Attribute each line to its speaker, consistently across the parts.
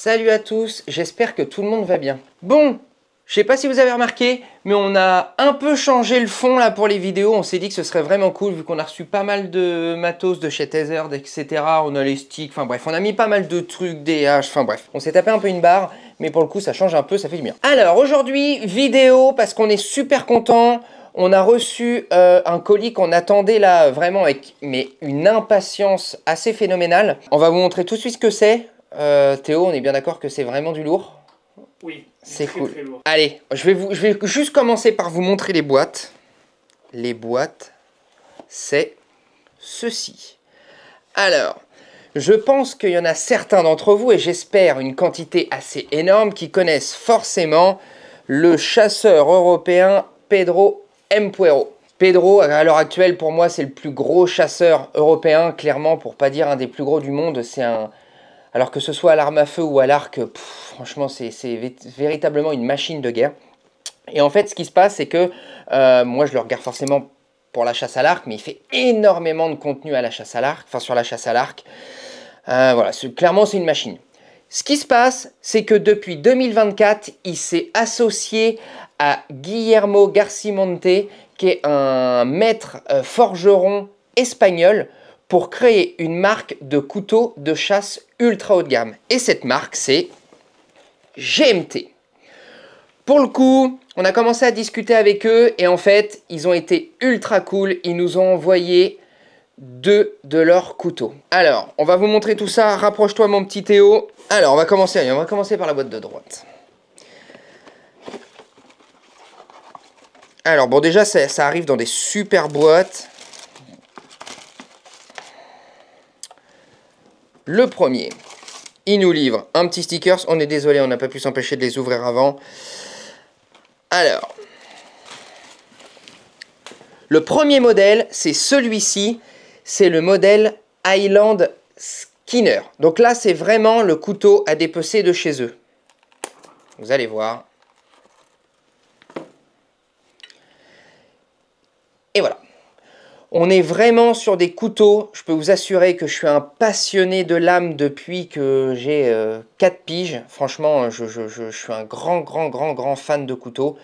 Speaker 1: Salut à tous, j'espère que tout le monde va bien. Bon, je sais pas si vous avez remarqué, mais on a un peu changé le fond là pour les vidéos. On s'est dit que ce serait vraiment cool vu qu'on a reçu pas mal de matos de chez Tether, etc. On a les sticks, enfin bref, on a mis pas mal de trucs, des haches, enfin bref. On s'est tapé un peu une barre, mais pour le coup ça change un peu, ça fait du bien. Alors aujourd'hui, vidéo parce qu'on est super content. On a reçu un colis qu'on attendait là vraiment avec une impatience assez phénoménale. On va vous montrer tout de suite ce que c'est. Théo, on est bien d'accord que c'est vraiment du lourd?
Speaker 2: Oui,
Speaker 1: c'est cool.
Speaker 2: Très lourd.
Speaker 1: Allez, je vais juste commencer par vous montrer les boîtes. Les boîtes, c'est ceci. Alors, je pense qu'il y en a certains d'entre vous, et j'espère une quantité assez énorme, qui connaissent forcément le chasseur européen Pedro M. Puero. Pedro, à l'heure actuelle, pour moi, c'est le plus gros chasseur européen, clairement, pour pas dire un des plus gros du monde. C'est un... Alors que ce soit à l'arme à feu ou à l'arc, franchement, c'est véritablement une machine de guerre. Et en fait, ce qui se passe, c'est que moi, je le regarde forcément pour la chasse à l'arc, mais il fait énormément de contenu à la chasse à l'arc, enfin sur la chasse à l'arc. Voilà, clairement, c'est une machine. Ce qui se passe, c'est que depuis 2024, il s'est associé à Guillermo Garcimonte, qui est un maître forgeron espagnol, pour créer une marque de couteaux de chasse ultra haut de gamme. Et cette marque, c'est GMT. Pour le coup, on a commencé à discuter avec eux et en fait, ils ont été ultra cool. Ils nous ont envoyé 2 de leurs couteaux. Alors, on va vous montrer tout ça. Rapproche-toi mon petit Théo. Alors, on va commencer par la boîte de droite. Alors, bon, déjà, ça arrive dans des super boîtes. Le premier, il nous livre un petit stickers. On est désolé, on n'a pas pu s'empêcher de les ouvrir avant. Alors, le premier modèle, c'est celui-ci. C'est le modèle Highland Skinner. Donc là, c'est vraiment le couteau à dépecer de chez eux. Vous allez voir. Et voilà. On est vraiment sur des couteaux. Je peux vous assurer que je suis un passionné de lame depuis que j'ai 4 piges. Franchement, je suis un grand fan de couteaux.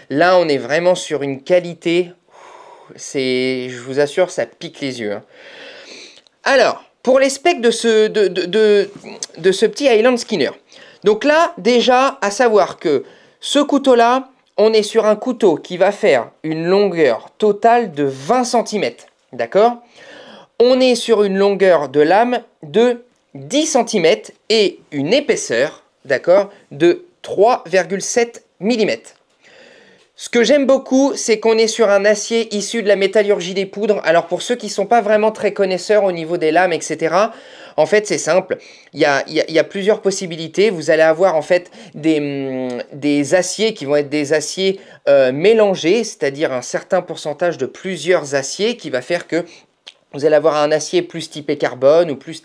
Speaker 1: Là, on est vraiment sur une qualité. Je vous assure, ça pique les yeux. Hein. Alors, pour les specs de ce petit Highland Skinner. Donc là, déjà, à savoir que ce couteau-là, on est sur un couteau qui va faire une longueur totale de 20 cm. D'accord? On est sur une longueur de lame de 10 cm et une épaisseur, d'accord, de 3,7 mm. Ce que j'aime beaucoup, c'est qu'on est sur un acier issu de la métallurgie des poudres. Alors pour ceux qui ne sont pas vraiment très connaisseurs au niveau des lames, etc., en fait c'est simple, il y a plusieurs possibilités. Vous allez avoir en fait des aciers qui vont être des aciers mélangés, c'est-à-dire un certain pourcentage de plusieurs aciers qui va faire que vous allez avoir un acier plus typé carbone ou plus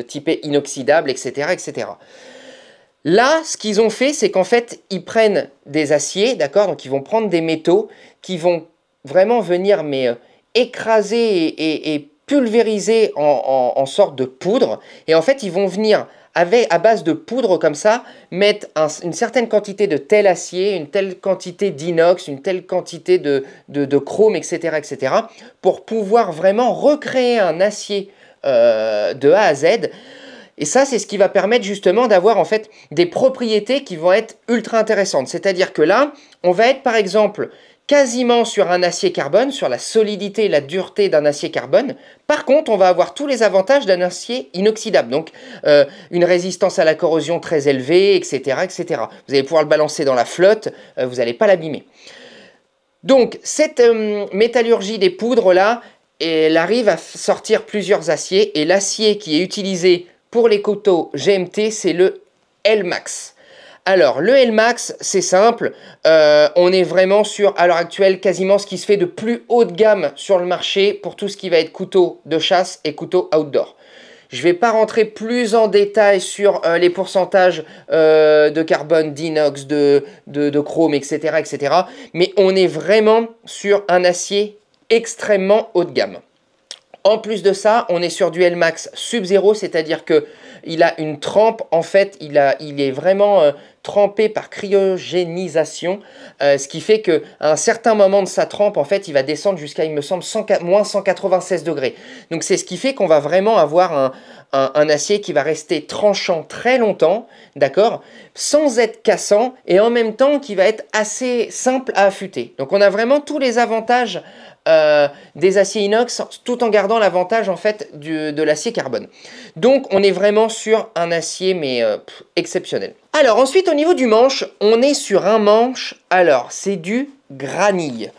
Speaker 1: typé inoxydable, etc., etc. Là, ce qu'ils ont fait, c'est qu'en fait, ils prennent des aciers, d'accord? Donc, ils vont prendre des métaux qui vont vraiment venir écraser et pulvériser en sorte de poudre. Et en fait, ils vont venir, à base de poudre comme ça, mettre une certaine quantité de tel acier, une telle quantité d'inox, une telle quantité de chrome, etc., etc., pour pouvoir vraiment recréer un acier de A à Z. Et ça, c'est ce qui va permettre justement d'avoir en fait des propriétés qui vont être ultra intéressantes. C'est-à-dire que là, on va être par exemple quasiment sur un acier carbone, sur la solidité et la dureté d'un acier carbone. Par contre, on va avoir tous les avantages d'un acier inoxydable. Donc, une résistance à la corrosion très élevée, etc., etc. Vous allez pouvoir le balancer dans la flotte, vous n'allez pas l'abîmer. Donc, cette métallurgie des poudres-là, elle arrive à sortir plusieurs aciers. Et l'acier qui est utilisé pour les couteaux GMT, c'est le L-Max. Alors, le L-Max, c'est simple. On est vraiment sur, à l'heure actuelle, quasiment ce qui se fait de plus haut de gamme sur le marché pour tout ce qui va être couteau de chasse et couteau outdoor. Je ne vais pas rentrer plus en détail sur les pourcentages de carbone, d'inox, de chrome, etc., etc. Mais on est vraiment sur un acier extrêmement haut de gamme. En plus de ça, on est sur du L-Max Sub-Zero, c'est-à-dire que il a une trempe, en fait, il est vraiment trempé par cryogénisation, ce qui fait qu'à un certain moment de sa trempe, en fait, il va descendre jusqu'à, il me semble, moins 196 degrés. Donc c'est ce qui fait qu'on va vraiment avoir un acier qui va rester tranchant très longtemps, d'accord, sans être cassant, et en même temps qui va être assez simple à affûter. Donc on a vraiment tous les avantages des aciers inox tout en gardant l'avantage en fait de l'acier carbone. Donc on est vraiment sur un acier mais exceptionnel. Alors ensuite au niveau du manche, on est sur un manche, alors c'est du granille.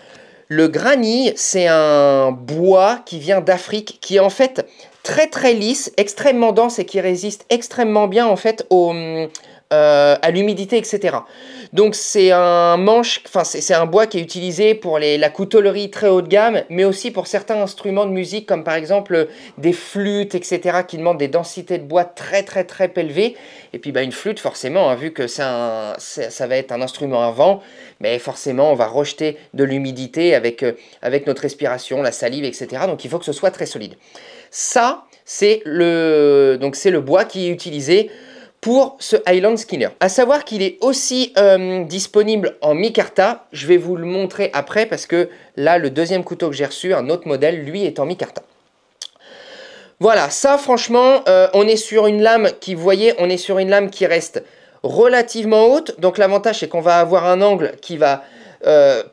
Speaker 1: Le granille, c'est un bois qui vient d'Afrique, qui est en fait très très lisse, extrêmement dense et qui résiste extrêmement bien en fait à l'humidité, etc. Donc c'est un manche, enfin c'est un bois qui est utilisé pour la coutellerie très haut de gamme, mais aussi pour certains instruments de musique, comme par exemple des flûtes, etc., qui demandent des densités de bois très très très élevées. Et puis bah, une flûte, forcément, hein, vu que ça va être un instrument à vent, mais forcément on va rejeter de l'humidité avec notre respiration, la salive, etc. Donc il faut que ce soit très solide. Ça, c'est le bois qui est utilisé pour ce Highland Skinner. À savoir qu'il est aussi disponible en micarta. Je vais vous le montrer après parce que là, le deuxième couteau que j'ai reçu, un autre modèle, lui est en micarta. Voilà, ça franchement, on est sur une lame qui, vous voyez, on est sur une lame qui reste relativement haute. Donc l'avantage, c'est qu'on va avoir un angle qui va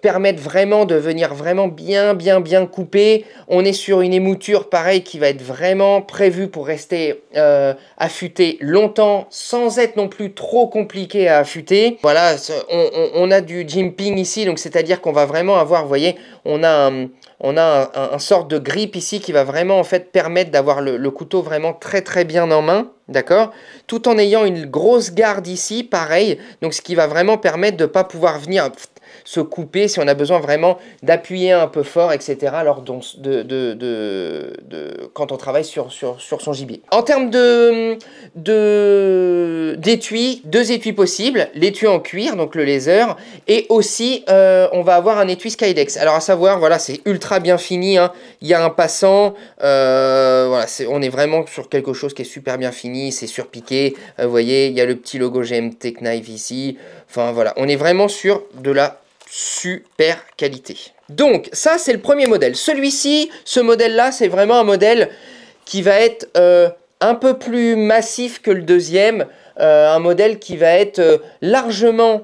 Speaker 1: permettre vraiment de venir vraiment bien couper. On est sur une émouture pareil qui va être vraiment prévue pour rester affûté longtemps sans être non plus trop compliqué à affûter. Voilà, on a du jimping ici, donc c'est-à-dire qu'on va vraiment avoir, vous voyez, on a un sorte de grip ici qui va vraiment en fait permettre d'avoir le couteau vraiment très bien en main, d'accord, tout en ayant une grosse garde ici, pareil, donc ce qui va vraiment permettre de ne pas pouvoir venir se couper si on a besoin vraiment d'appuyer un peu fort, etc. lors quand on travaille sur son gibier. En termes d'étui, deux étuis possibles, l'étui en cuir, donc le laser, et aussi on va avoir un étui Skydex. Alors à savoir, voilà, c'est ultra bien fini, hein. Il y a un passant, voilà, on est vraiment sur quelque chose qui est super bien fini, c'est surpiqué, vous voyez, il y a le petit logo GMT Knife ici, enfin voilà, on est vraiment sur de la super qualité. Donc ça c'est le premier modèle. Celui-ci, ce modèle-là, c'est vraiment un modèle qui va être un peu plus massif que le deuxième, un modèle qui va être largement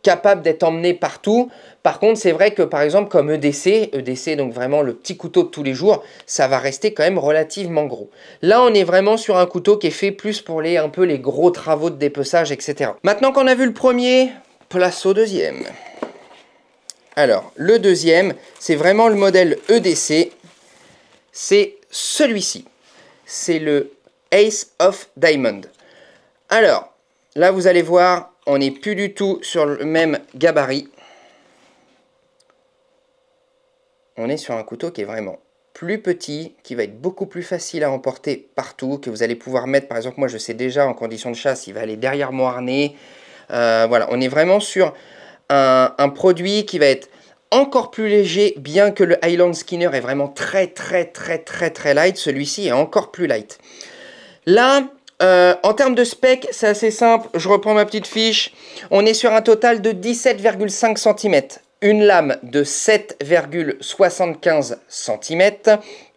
Speaker 1: capable d'être emmené partout. Par contre, c'est vrai que par exemple comme EDC, donc vraiment le petit couteau de tous les jours, ça va rester quand même relativement gros. Là, on est vraiment sur un couteau qui est fait plus pour un peu les gros travaux de dépeçage, etc. Maintenant qu'on a vu le premier, place au deuxième. Alors, le deuxième, c'est vraiment le modèle EDC. C'est celui-ci. C'est le Ace of Diamond. Alors, là, vous allez voir, on n'est plus du tout sur le même gabarit. On est sur un couteau qui est vraiment plus petit, qui va être beaucoup plus facile à emporter partout, que vous allez pouvoir mettre, par exemple, moi je sais déjà en condition de chasse, il va aller derrière mon harnais. Voilà, on est vraiment sur un produit qui va être encore plus léger, bien que le Highland Skinner est vraiment très light, celui-ci est encore plus light. Là, en termes de spec, c'est assez simple, je reprends ma petite fiche, on est sur un total de 17,5 cm. Une lame de 7,75 cm,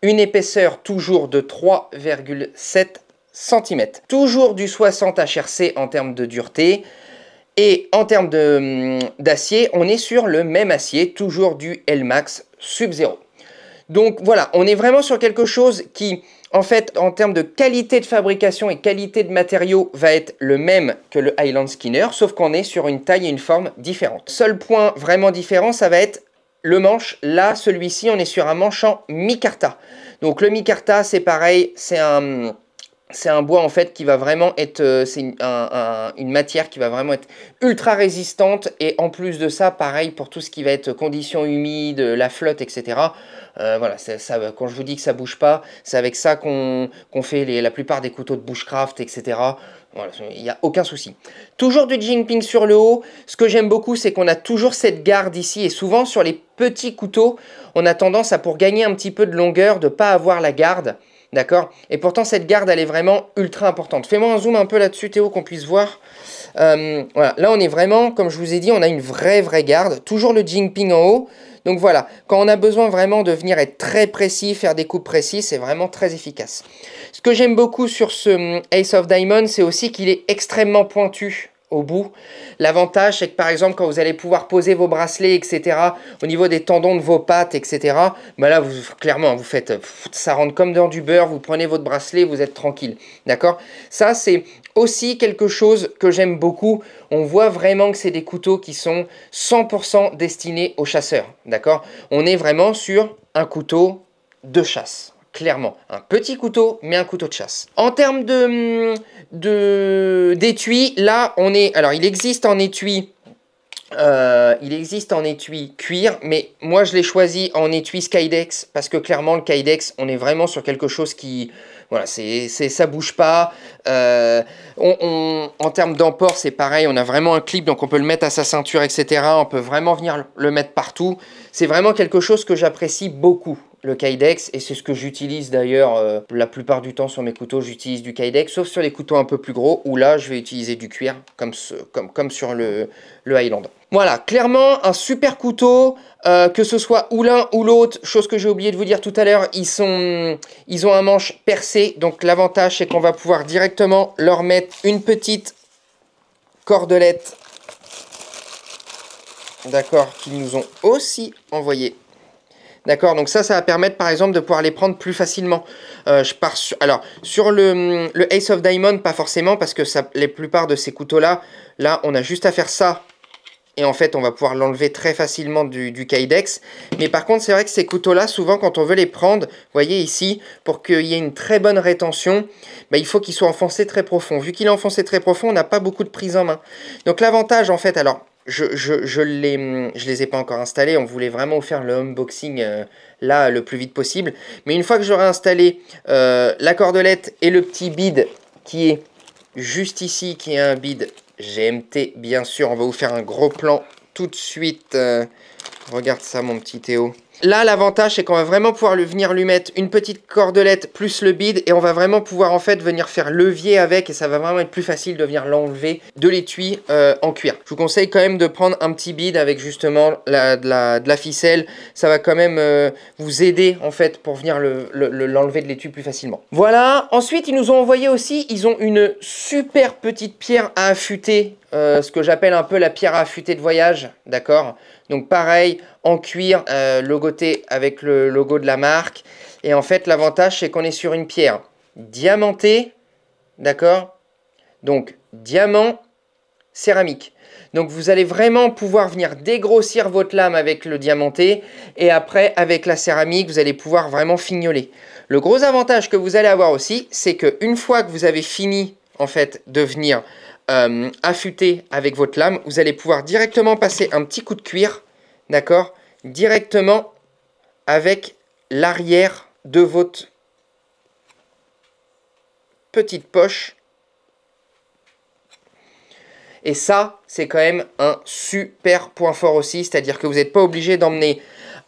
Speaker 1: une épaisseur toujours de 3,7 cm. Toujours du 60 HRC en termes de dureté. Et en termes d'acier, on est sur le même acier, toujours du L-Max Sub-Zero. Donc voilà, on est vraiment sur quelque chose qui, en fait, en termes de qualité de fabrication et qualité de matériaux, va être le même que le Highland Skinner, sauf qu'on est sur une taille et une forme différentes. Seul point vraiment différent, ça va être le manche. Là, celui-ci, on est sur un manche en micarta. Donc le micarta, c'est pareil, c'est un bois en fait qui va vraiment être, c'est une matière qui va vraiment être ultra résistante, et en plus de ça, pareil pour tout ce qui va être conditions humides, la flotte, etc. Voilà, quand je vous dis que ça bouge pas, c'est avec ça qu'on fait la plupart des couteaux de bushcraft, etc. Voilà, il n'y a aucun souci. Toujours du jimping sur le haut. Ce que j'aime beaucoup, c'est qu'on a toujours cette garde ici. Et souvent, sur les petits couteaux, on a tendance à, pour gagner un petit peu de longueur, de ne pas avoir la garde. D'accord? Et pourtant, cette garde, elle est vraiment ultra importante. Fais-moi un zoom un peu là-dessus, Théo, qu'on puisse voir. Voilà. Là, on est vraiment, comme je vous ai dit, on a une vraie garde. Toujours le jimping en haut. Donc voilà, quand on a besoin vraiment de venir être très précis, faire des coupes précises, c'est vraiment très efficace. Ce que j'aime beaucoup sur ce Ace of Diamonds, c'est aussi qu'il est extrêmement pointu au bout. L'avantage, c'est que par exemple, quand vous allez pouvoir poser vos bracelets, etc., au niveau des tendons de vos pattes, etc., bah là, clairement, vous faites, ça rentre comme dans du beurre, vous prenez votre bracelet, vous êtes tranquille, d'accord? Ça, c'est aussi quelque chose que j'aime beaucoup. On voit vraiment que c'est des couteaux qui sont 100% destinés aux chasseurs, d'accord? On est vraiment sur un couteau de chasse. Clairement, un petit couteau, mais un couteau de chasse. En termes d'étui, là, on est... Alors, il existe en étui cuir, mais moi, je l'ai choisi en étui Kydex, parce que clairement, le Kydex, on est vraiment sur quelque chose qui... Voilà, ça bouge pas. En termes d'emport, c'est pareil, on a vraiment un clip, donc on peut le mettre à sa ceinture, etc. On peut vraiment venir le mettre partout. C'est vraiment quelque chose que j'apprécie beaucoup, le Kydex, et c'est ce que j'utilise d'ailleurs la plupart du temps sur mes couteaux. J'utilise du Kydex, sauf sur les couteaux un peu plus gros, où là, je vais utiliser du cuir, comme sur le Highland. Voilà, clairement, un super couteau, que ce soit ou l'un ou l'autre. Chose que j'ai oublié de vous dire tout à l'heure, ils ont un manche percé, donc l'avantage, c'est qu'on va pouvoir directement leur mettre une petite cordelette, d'accord, qu'ils nous ont aussi envoyé. D'accord, donc ça va permettre par exemple de pouvoir les prendre plus facilement. Alors, sur le Ace of Diamond, pas forcément, parce que les plupart de ces couteaux-là, là, on a juste à faire ça. Et en fait, on va pouvoir l'enlever très facilement du Kydex. Mais par contre, c'est vrai que ces couteaux-là, souvent, quand on veut les prendre, vous voyez ici, pour qu'il y ait une très bonne rétention, bah, il faut qu'il soit enfoncé très profond. Vu qu'il est enfoncé très profond, on n'a pas beaucoup de prise en main. Donc l'avantage, en fait, alors, je les ai pas encore installés. On voulait vraiment faire le unboxing là, le plus vite possible. Mais une fois que j'aurai installé la cordelette et le petit bid qui est juste ici, qui est un bid GMT, bien sûr, on va vous faire un gros plan tout de suite. Regarde ça, mon petit Théo. Là, l'avantage, c'est qu'on va vraiment pouvoir venir lui mettre une petite cordelette plus le bid, et on va vraiment pouvoir en fait venir faire levier avec, et ça va vraiment être plus facile de venir l'enlever de l'étui en cuir. Je vous conseille quand même de prendre un petit bid avec justement de la ficelle. Ça va quand même vous aider en fait pour venir l'enlever de l'étui plus facilement. Voilà. Ensuite, ils nous ont envoyé aussi, ils ont une super petite pierre à affûter, ce que j'appelle un peu la pierre à affûter de voyage, d'accord? Donc pareil, en cuir, logoté avec le logo de la marque. Et en fait, l'avantage, c'est qu'on est sur une pierre diamantée, d'accord? Donc, diamant, céramique. Donc, vous allez vraiment pouvoir venir dégrossir votre lame avec le diamanté. Et après, avec la céramique, vous allez pouvoir vraiment fignoler. Le gros avantage que vous allez avoir aussi, c'est qu'une fois que vous avez fini, en fait, de venir affûter avec votre lame, vous allez pouvoir directement passer un petit coup de cuir, d'accord, directement avec l'arrière de votre petite poche. Et ça, c'est quand même un super point fort aussi, c'est-à-dire que vous n'êtes pas obligé d'emmener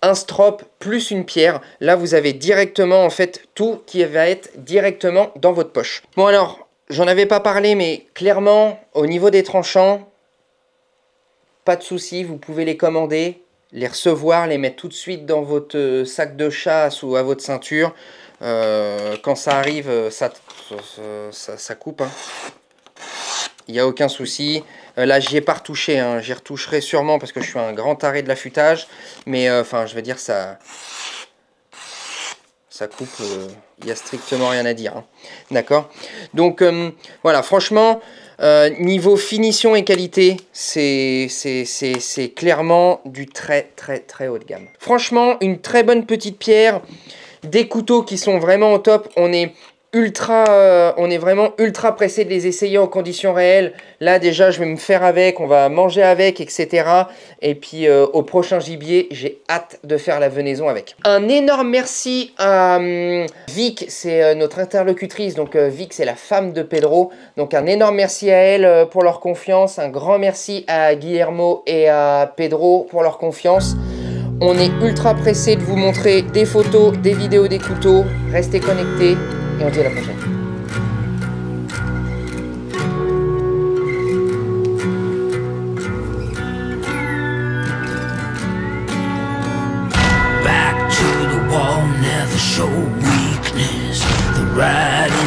Speaker 1: un strop plus une pierre. Là, vous avez directement en fait tout qui va être directement dans votre poche. Bon alors, j'en avais pas parlé, mais clairement, au niveau des tranchants, pas de souci, vous pouvez les commander, les recevoir, les mettre tout de suite dans votre sac de chasse ou à votre ceinture. Quand ça arrive, ça coupe. Hein. Il n'y a aucun souci. Là, j'y ai pas retouché. Hein. J'y retoucherai sûrement parce que je suis un grand taré de l'affûtage. Mais enfin, je veux dire, ça coupe. Il n'y a strictement rien à dire. Hein. D'accord. Donc, voilà, franchement, niveau finition et qualité, c'est clairement du très haut de gamme. Franchement, une très bonne petite pierre. Des couteaux qui sont vraiment au top. On est on est vraiment ultra pressé de les essayer en conditions réelles. Là déjà je vais me faire avec, on va manger avec, etc. Et puis au prochain gibier, j'ai hâte de faire la venaison avec. Un énorme merci à Vic, c'est notre interlocutrice, donc Vic c'est la femme de Pedro. Donc un énorme merci à elle pour leur confiance, un grand merci à Guillermo et à Pedro pour leur confiance. On est ultra pressé de vous montrer des photos, des vidéos des couteaux. Restez connectés et on se dit à la prochaine.
Speaker 2: Back to the wall, never show weakness. The writing